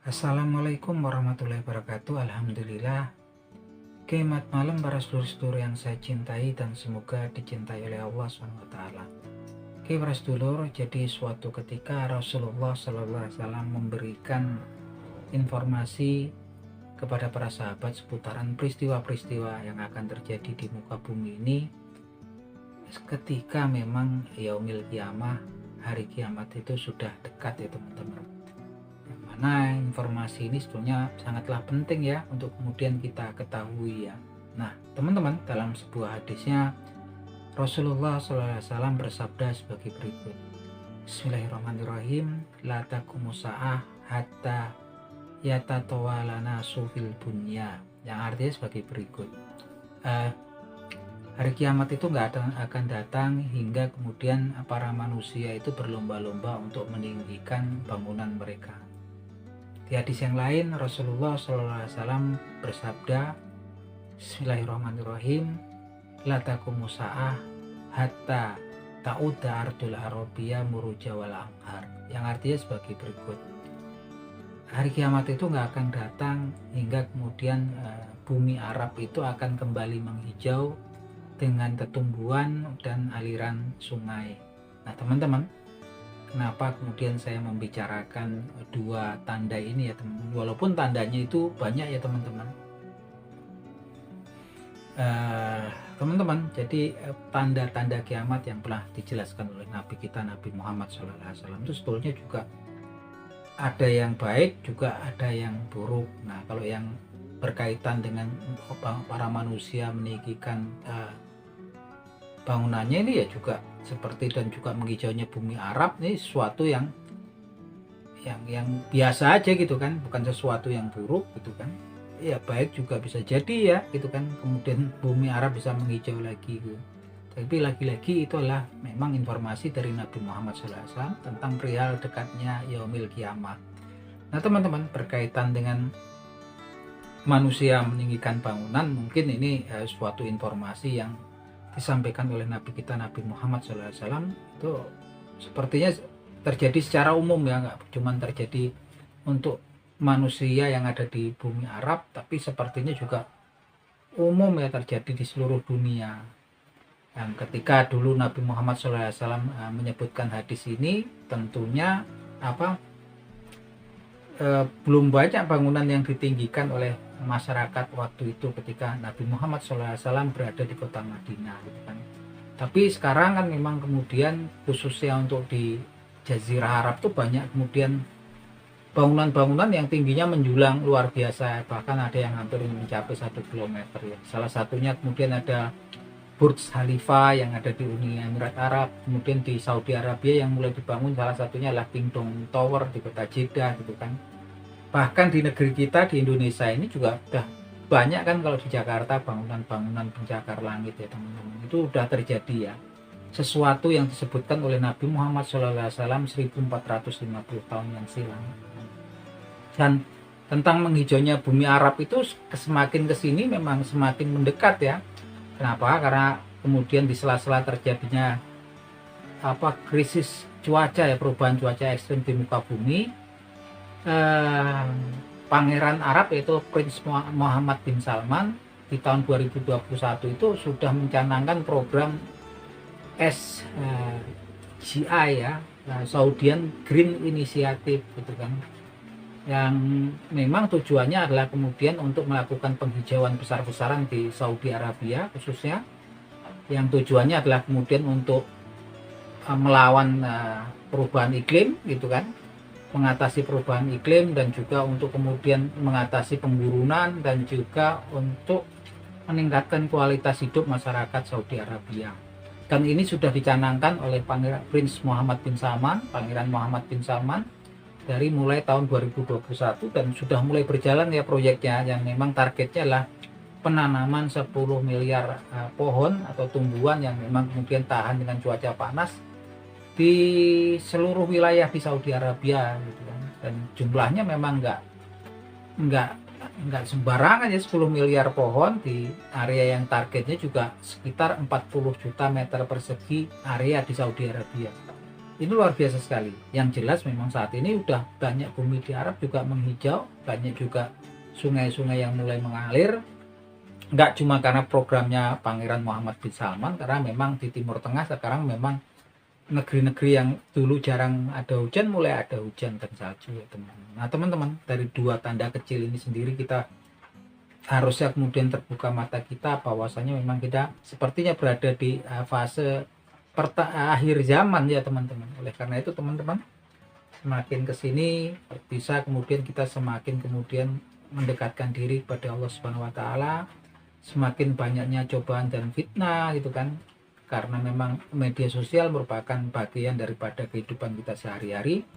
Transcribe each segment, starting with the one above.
Assalamualaikum warahmatullahi wabarakatuh. Alhamdulillah. Selamat malam para sedulur-sedulur yang saya cintai dan semoga dicintai oleh Allah SWT. Oke para sedulur, jadi suatu ketika Rasulullah SAW memberikan informasi kepada para sahabat seputaran peristiwa-peristiwa yang akan terjadi di muka bumi ini ketika memang yaumil kiamah, hari kiamat itu sudah dekat ya teman-teman. Nah, informasi ini sebetulnya sangatlah penting ya untuk kemudian kita ketahui ya. Nah, teman-teman, dalam sebuah hadisnya Rasulullah SAW bersabda sebagai berikut. Bismillahirrahmanirrahim. La taqumus sa'ah hatta yatatawalana sufil bunya. Yang artinya sebagai berikut. Hari kiamat itu nggak akan datang hingga kemudian para manusia itu berlomba-lomba untuk meninggikan bangunan mereka. Di hadis yang lain Rasulullah SAW bersabda, Bismillahirrahmanirrahim, la taqumus sa'ah hatta ta'uda ardul arabiyya muruja wal anhar. Yang artinya sebagai berikut. Hari kiamat itu nggak akan datang hingga kemudian bumi Arab itu akan kembali menghijau dengan tetumbuhan dan aliran sungai. Nah teman-teman, kenapa kemudian saya membicarakan dua tanda ini ya teman-teman, walaupun tandanya itu banyak ya teman-teman. Teman-teman, jadi tanda-tanda kiamat yang telah dijelaskan oleh Nabi kita Nabi Muhammad SAW itu sebetulnya juga ada yang baik juga ada yang buruk. Nah kalau yang berkaitan dengan para manusia meninggikan bangunannya ini ya juga seperti dan juga menghijaunya bumi Arab ini sesuatu yang biasa aja gitu kan, bukan sesuatu yang buruk gitu kan. Ya baik juga bisa jadi ya gitu kan, kemudian bumi Arab bisa menghijau lagi gitu. Tapi lagi-lagi itulah memang informasi dari Nabi Muhammad SAW tentang perihal dekatnya yaumil kiamah. Nah teman-teman, berkaitan dengan manusia meninggikan bangunan, mungkin ini suatu informasi yang disampaikan oleh Nabi kita Nabi Muhammad SAW itu sepertinya terjadi secara umum ya, nggak cuma terjadi untuk manusia yang ada di bumi Arab, tapi sepertinya juga umum ya terjadi di seluruh dunia. Yang ketika dulu Nabi Muhammad SAW menyebutkan hadis ini, tentunya belum banyak bangunan yang ditinggikan oleh masyarakat waktu itu ketika Nabi Muhammad SAW berada di kota Madinah gitu kan. Tapi sekarang kan memang kemudian khususnya untuk di Jazirah Arab tuh banyak kemudian bangunan-bangunan yang tingginya menjulang luar biasa, bahkan ada yang hampir mencapai 1 kilometer ya. Salah satunya kemudian ada Burj Khalifa yang ada di Uni Emirat Arab, kemudian di Saudi Arabia yang mulai dibangun salah satunya adalah Kingdom Tower di kota Jeddah gitu kan. Bahkan di negeri kita di Indonesia ini juga udah banyak kan, kalau di Jakarta bangunan-bangunan pencakar langit ya teman-teman, itu udah terjadi ya, sesuatu yang disebutkan oleh Nabi Muhammad SAW 1450 tahun yang silam. Dan tentang menghijaunya bumi Arab itu semakin kesini memang semakin mendekat ya. Kenapa? Karena kemudian di sela-sela terjadinya krisis cuaca ya, perubahan cuaca ekstrim di muka bumi, Pangeran Arab yaitu Prince Muhammad bin Salman di tahun 2021 itu sudah mencanangkan program SGI ya, Saudian Green Initiative gitu kan, yang memang tujuannya adalah kemudian untuk melakukan penghijauan besar-besaran di Saudi Arabia khususnya, yang tujuannya adalah kemudian untuk melawan perubahan iklim gitu kan, mengatasi perubahan iklim dan juga untuk kemudian mengatasi penggurunan dan juga untuk meningkatkan kualitas hidup masyarakat Saudi Arabia. Dan ini sudah dicanangkan oleh Prince Muhammad bin Salman, Pangeran Muhammad bin Salman, dari mulai tahun 2021 dan sudah mulai berjalan ya proyeknya, yang memang targetnya adalah penanaman 10 miliar pohon atau tumbuhan yang memang kemudian tahan dengan cuaca panas di seluruh wilayah di Saudi Arabia gitu kan. Dan jumlahnya memang nggak sembarangan ya, 10 miliar pohon di area yang targetnya juga sekitar 40 juta meter persegi area di Saudi Arabia. Ini luar biasa sekali. Yang jelas memang saat ini udah banyak bumi di Arab juga menghijau, banyak juga sungai-sungai yang mulai mengalir. Nggak cuma karena programnya Pangeran Muhammad bin Salman, karena memang di Timur Tengah sekarang memang negeri-negeri yang dulu jarang ada hujan mulai ada hujan dan salju ya teman-teman. Nah teman-teman, dari dua tanda kecil ini sendiri kita harusnya kemudian terbuka mata kita bahwasanya memang kita sepertinya berada di fase akhir zaman ya teman-teman. Oleh karena itu teman-teman, semakin kesini bisa kemudian kita semakin kemudian mendekatkan diri kepada Allah Subhanahu Wa Taala, semakin banyaknya cobaan dan fitnah gitu kan, karena memang media sosial merupakan bagian daripada kehidupan kita sehari-hari,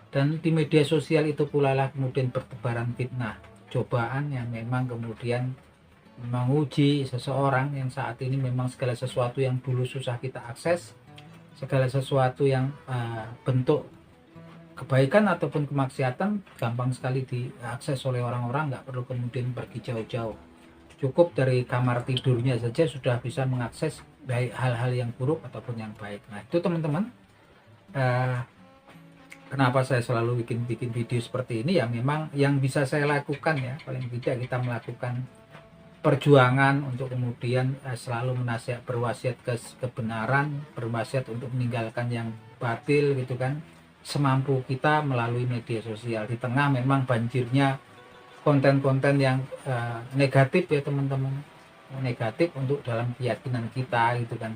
dan di media sosial itu pula lah kemudian bertebaran fitnah, cobaan yang memang kemudian menguji seseorang yang saat ini memang segala sesuatu yang dulu susah kita akses, segala sesuatu yang bentuk kebaikan ataupun kemaksiatan gampang sekali diakses oleh orang-orang, nggak perlu kemudian pergi jauh-jauh, cukup dari kamar tidurnya saja sudah bisa mengakses baik hal-hal yang buruk ataupun yang baik. Nah itu teman-teman, kenapa saya selalu bikin video seperti ini ya, memang yang bisa saya lakukan ya, paling tidak kita melakukan perjuangan untuk kemudian selalu menasihat, berwasiat kebenaran, berwasiat untuk meninggalkan yang batil gitu kan, semampu kita melalui media sosial di tengah memang banjirnya konten-konten yang negatif ya teman-teman, negatif untuk dalam keyakinan kita gitu kan.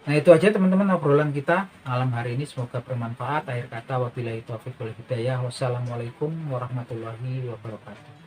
Nah itu aja teman-teman obrolan kita malam hari ini, semoga bermanfaat. Akhir kata wabillahi taufiq wal hidayah, wassalamualaikum warahmatullahi wabarakatuh.